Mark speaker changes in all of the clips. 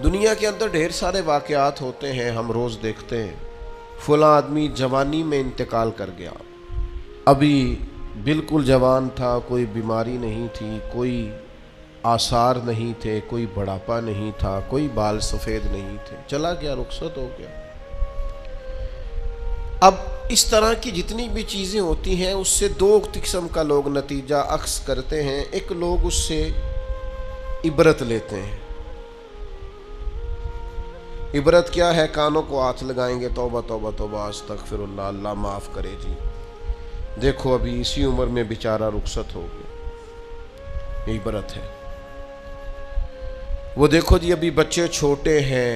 Speaker 1: دنیا کے اندر ڈھیر سارے واقعات ہوتے ہیں، ہم روز دیکھتے ہیں فلاں آدمی جوانی میں انتقال کر گیا، ابھی بالکل جوان تھا، کوئی بیماری نہیں تھی، کوئی آثار نہیں تھے، کوئی بڑھاپا نہیں تھا، کوئی بال سفید نہیں تھے، چلا گیا، رخصت ہو گیا۔ اب اس طرح کی جتنی بھی چیزیں ہوتی ہیں اس سے دو قسم کا لوگ نتیجہ اخذ کرتے ہیں۔ ایک لوگ اس سے عبرت لیتے ہیں۔ عبرت کیا ہے؟ کانوں کو ہاتھ لگائیں گے، توبہ توبہ توبہ استغفر اللہ، اللہ معاف کرے جی، دیکھو ابھی اسی عمر میں بیچارہ رخصت ہو گیا، یہ عبرت ہے۔ وہ دیکھو جی ابھی بچے چھوٹے ہیں،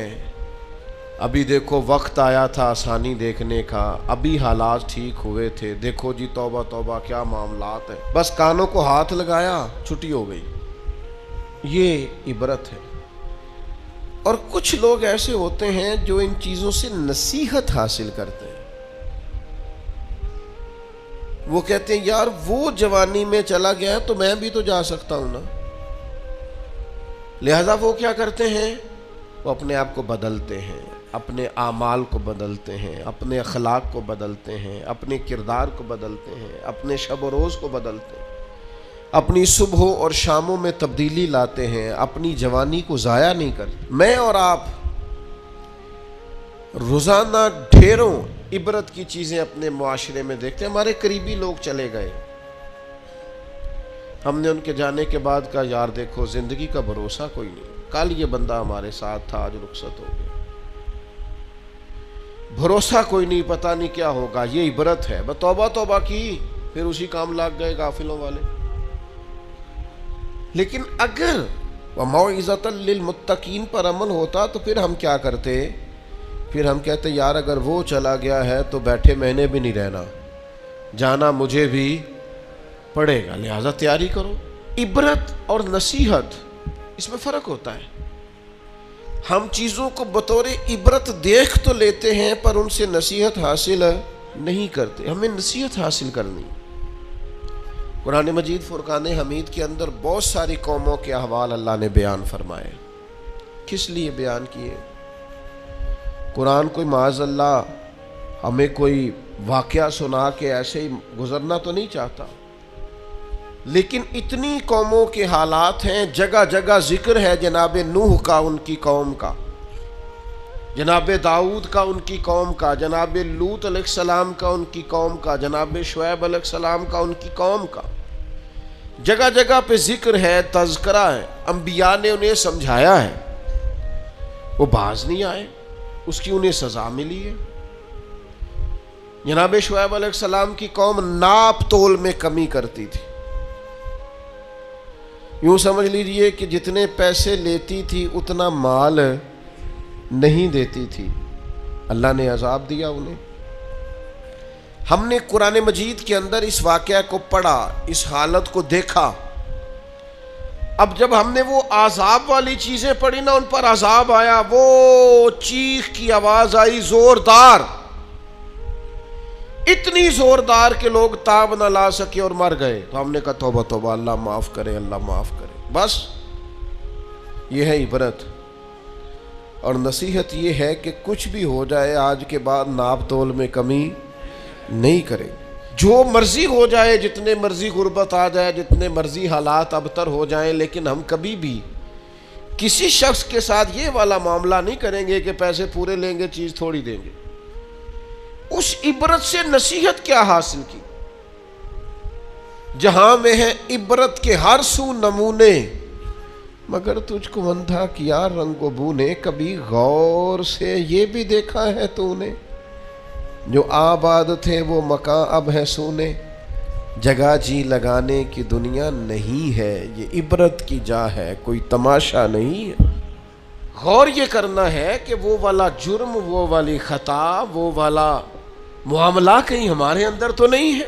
Speaker 1: ابھی دیکھو وقت آیا تھا آسانی دیکھنے کا، ابھی حالات ٹھیک ہوئے تھے، دیکھو جی توبہ توبہ کیا معاملات ہیں، بس کانوں کو ہاتھ لگایا، چھٹی ہو گئی، یہ عبرت ہے۔ اور کچھ لوگ ایسے ہوتے ہیں جو ان چیزوں سے نصیحت حاصل کرتے ہیں۔ وہ کہتے ہیں یار وہ جوانی میں چلا گیا تو میں بھی تو جا سکتا ہوں نا، لہذا وہ کیا کرتے ہیں؟ وہ اپنے آپ کو بدلتے ہیں، اپنے اعمال کو بدلتے ہیں، اپنے اخلاق کو بدلتے ہیں، اپنے کردار کو بدلتے ہیں، اپنے شب و روز کو بدلتے ہیں، اپنی صبح اور شاموں میں تبدیلی لاتے ہیں، اپنی جوانی کو ضائع نہیں کرتے۔ میں اور آپ روزانہ ڈھیروں عبرت کی چیزیں اپنے معاشرے میں دیکھتے ہیں۔ ہمارے قریبی لوگ چلے گئے، ہم نے ان کے جانے کے بعد کہا یار دیکھو زندگی کا بھروسہ کوئی نہیں، کل یہ بندہ ہمارے ساتھ تھا، آج رخصت ہو گیا، بھروسہ کوئی نہیں، پتہ نہیں کیا ہوگا۔ یہ عبرت ہے۔ بس توبہ توبہ کی، پھر اسی کام لگ گئے غافلوں والے۔ لیکن اگر وَمَوْعِظَةً لِّلْمُتَّقِينَ پر عمل ہوتا تو پھر ہم کیا کرتے؟ پھر ہم کہتے یار اگر وہ چلا گیا ہے تو بیٹھے میں نے بھی نہیں رہنا، جانا مجھے بھی پڑے گا، لہذا تیاری کرو۔ عبرت اور نصیحت اس میں فرق ہوتا ہے۔ ہم چیزوں کو بطور عبرت دیکھ تو لیتے ہیں پر ان سے نصیحت حاصل نہیں کرتے۔ ہمیں نصیحت حاصل کرنی۔ قرآن مجید فرقان حمید کے اندر بہت ساری قوموں کے احوال اللہ نے بیان فرمائے۔ کس لیے بیان کیے؟ قرآن کوئی معاذ اللہ ہمیں کوئی واقعہ سنا کے ایسے ہی گزرنا تو نہیں چاہتا، لیکن اتنی قوموں کے حالات ہیں، جگہ جگہ ذکر ہے جناب نوح کا، ان کی قوم کا، جناب داؤد کا، ان کی قوم کا، جناب لوط علیہ السلام کا، ان کی قوم کا، جناب شعیب علیہ السلام کا، ان کی قوم کا۔ جگہ جگہ پہ ذکر ہے، تذکرہ ہے، انبیاء نے انہیں سمجھایا ہے، وہ باز نہیں آئے، اس کی انہیں سزا ملی ہے۔ جناب شعیب علیہ السلام کی قوم ناپ تول میں کمی کرتی تھی، یوں سمجھ لیجئے کہ جتنے پیسے لیتی تھی اتنا مال نہیں دیتی تھی، اللہ نے عذاب دیا انہیں۔ ہم نے قرآن مجید کے اندر اس واقعہ کو پڑھا، اس حالت کو دیکھا۔ اب جب ہم نے وہ عذاب والی چیزیں پڑھی نا، ان پر عذاب آیا، وہ چیخ کی آواز آئی زوردار، اتنی زوردار کہ لوگ تاب نہ لا سکے اور مر گئے۔ تو ہم نے کہا توبہ توبہ، اللہ معاف کرے، اللہ معاف کرے۔ بس یہ ہے عبرت اور نصیحت، یہ ہے کہ کچھ بھی ہو جائے آج کے بعد ناپ تول میں کمی نہیں کرے، جو مرضی ہو جائے، جتنے مرضی غربت آ جائے، جتنے مرضی حالات ابتر ہو جائیں، لیکن ہم کبھی بھی کسی شخص کے ساتھ یہ والا معاملہ نہیں کریں گے کہ پیسے پورے لیں گے چیز تھوڑی دیں گے۔ اس عبرت سے نصیحت کیا حاصل کی؟ جہاں میں ہے عبرت کے ہر سو نمونے، مگر تجھ کو اندھا کیا رنگ و بو نے، کبھی غور سے یہ بھی دیکھا ہے تو نے، جو آباد تھے وہ مکان اب ہے سونے، جگہ جی لگانے کی دنیا نہیں ہے، یہ عبرت کی جا ہے، کوئی تماشا نہیں ہے۔ غور یہ کرنا ہے کہ وہ والا جرم، وہ والی خطا، وہ والا معاملہ کہیں ہمارے اندر تو نہیں ہے۔